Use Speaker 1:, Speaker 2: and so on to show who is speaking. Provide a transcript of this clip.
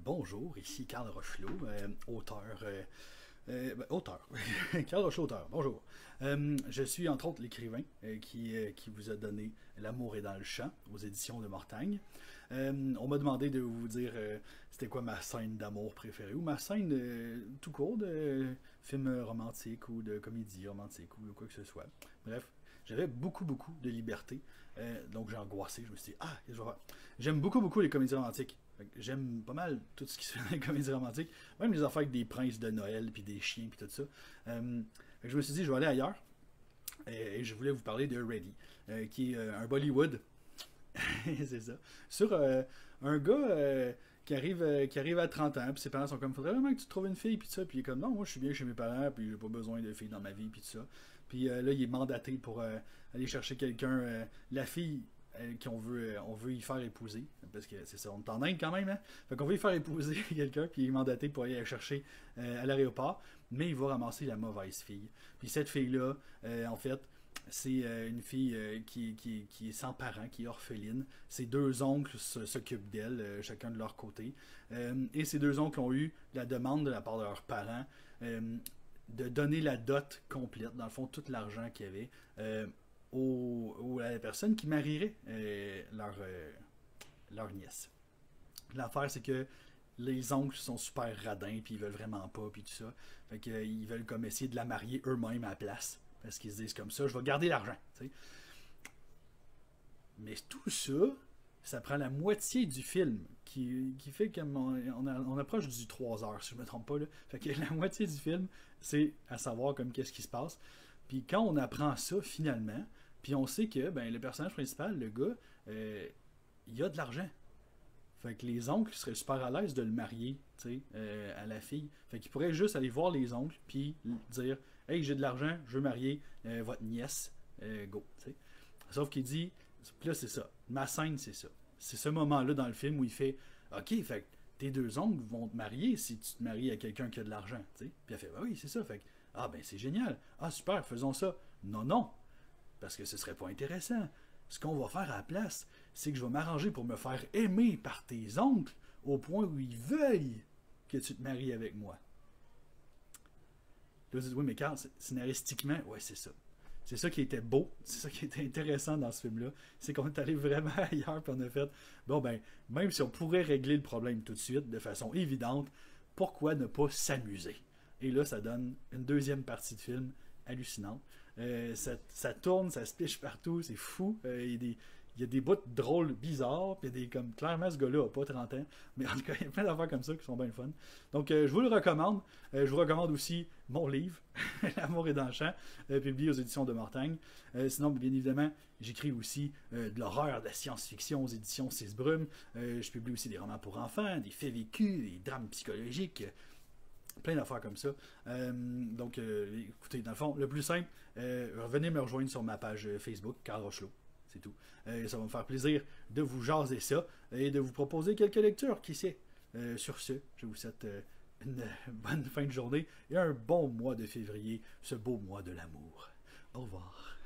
Speaker 1: Bonjour, ici Carl Rochelot, auteur. Auteur. Carl Rochelot, auteur. Bonjour. Je suis entre autres l'écrivain qui vous a donné L'amour est dans le champ aux éditions de Mortagne. On m'a demandé de vous dire c'était quoi ma scène d'amour préférée ou ma scène tout court de film romantique ou de comédie romantique ou de quoi que ce soit. Bref, j'avais beaucoup de liberté. Donc j'ai angoissé. Je me suis dit, ah, qu'est-ce que je vais faire? J'aime beaucoup les comédies romantiques. J'aime pas mal tout ce qui se fait dans les comédies romantiques. Même les affaires avec des princes de Noël, puis des chiens, puis tout ça. Je me suis dit, je vais aller ailleurs. Et je voulais vous parler de Ready, qui est un Bollywood. C'est ça. Sur un gars qui arrive à 30 ans, puis ses parents sont comme, faudrait vraiment que tu trouves une fille, puis tout ça. Puis il est comme, non, moi je suis bien chez mes parents, puis j'ai pas besoin de filles dans ma vie, puis tout ça. Puis là, il est mandaté pour aller chercher quelqu'un. La fille on veut y faire épouser, parce que c'est ça, on est en Inde quand même, hein? Fait qu'on veut y faire épouser quelqu'un, puis il est mandaté pour aller la chercher à l'aéroport, mais il va ramasser la mauvaise fille. Puis cette fille-là, en fait, c'est une fille qui est sans parents, qui est orpheline. Ses deux oncles s'occupent d'elle, chacun de leur côté. Et ces deux oncles ont eu la demande de la part de leurs parents de donner la dot complète, dans le fond, tout l'argent qu'il y avait, à la personne qui marierait leur nièce. L'affaire, c'est que les oncles sont super radins, puis ils veulent vraiment pas, puis tout ça. Fait qu'ils veulent comme essayer de la marier eux-mêmes à la place. Parce qu'ils se disent comme ça, je vais garder l'argent. T'sais. Mais tout ça, ça prend la moitié du film, qui fait qu'on approche du 3 heures, si je me trompe pas. Là. Fait que la moitié du film, c'est à savoir comme qu'est-ce qui se passe. Puis quand on apprend ça, finalement, puis on sait que ben, le personnage principal, le gars, il a de l'argent. Fait que les oncles seraient super à l'aise de le marier à la fille. Fait qu'il pourrait juste aller voir les oncles puis dire hey, j'ai de l'argent, je veux marier votre nièce, go. T'sais. Sauf qu'il dit, là c'est ça, ma scène c'est ça. C'est ce moment-là dans le film où il fait ok, fait que tes deux oncles vont te marier si tu te maries à quelqu'un qui a de l'argent. T'sais. Puis elle fait bah oui, c'est ça. Fait que, ah ben c'est génial, ah super, faisons ça. Non, parce que ce serait pas intéressant. Ce qu'on va faire à la place, c'est que je vais m'arranger pour me faire aimer par tes oncles au point où ils veulent que tu te maries avec moi. Là, vous dites, oui, mais Carl, scénaristiquement, ouais, c'est ça. C'est ça qui était beau, c'est ça qui était intéressant dans ce film-là. C'est qu'on est allé vraiment ailleurs, puis on a fait, bon, ben, même si on pourrait régler le problème tout de suite, de façon évidente, pourquoi ne pas s'amuser? Et là, ça donne une deuxième partie de film hallucinante. Ça tourne, ça se piche partout, c'est fou. Il y a des bouts drôles, bizarres, puis il y a des comme clairement ce gars-là n'a pas 30 ans, mais en tout cas, il y a plein d'affaires comme ça qui sont bien fun. Donc je vous le recommande. Je vous recommande aussi mon livre, L'amour est dans le champ, publié aux éditions de Mortagne. Sinon, bien évidemment, j'écris aussi de l'horreur, de la science-fiction aux éditions Six Brumes. Je publie aussi des romans pour enfants, des faits vécus, des drames psychologiques. Plein d'affaires comme ça. Donc, écoutez, dans le fond, le plus simple, venez me rejoindre sur ma page Facebook, Carl Rochelot. C'est tout. Ça va me faire plaisir de vous jaser ça et de vous proposer quelques lectures, qui sait. Sur ce, je vous souhaite une bonne fin de journée et un bon mois de février, ce beau mois de l'amour. Au revoir.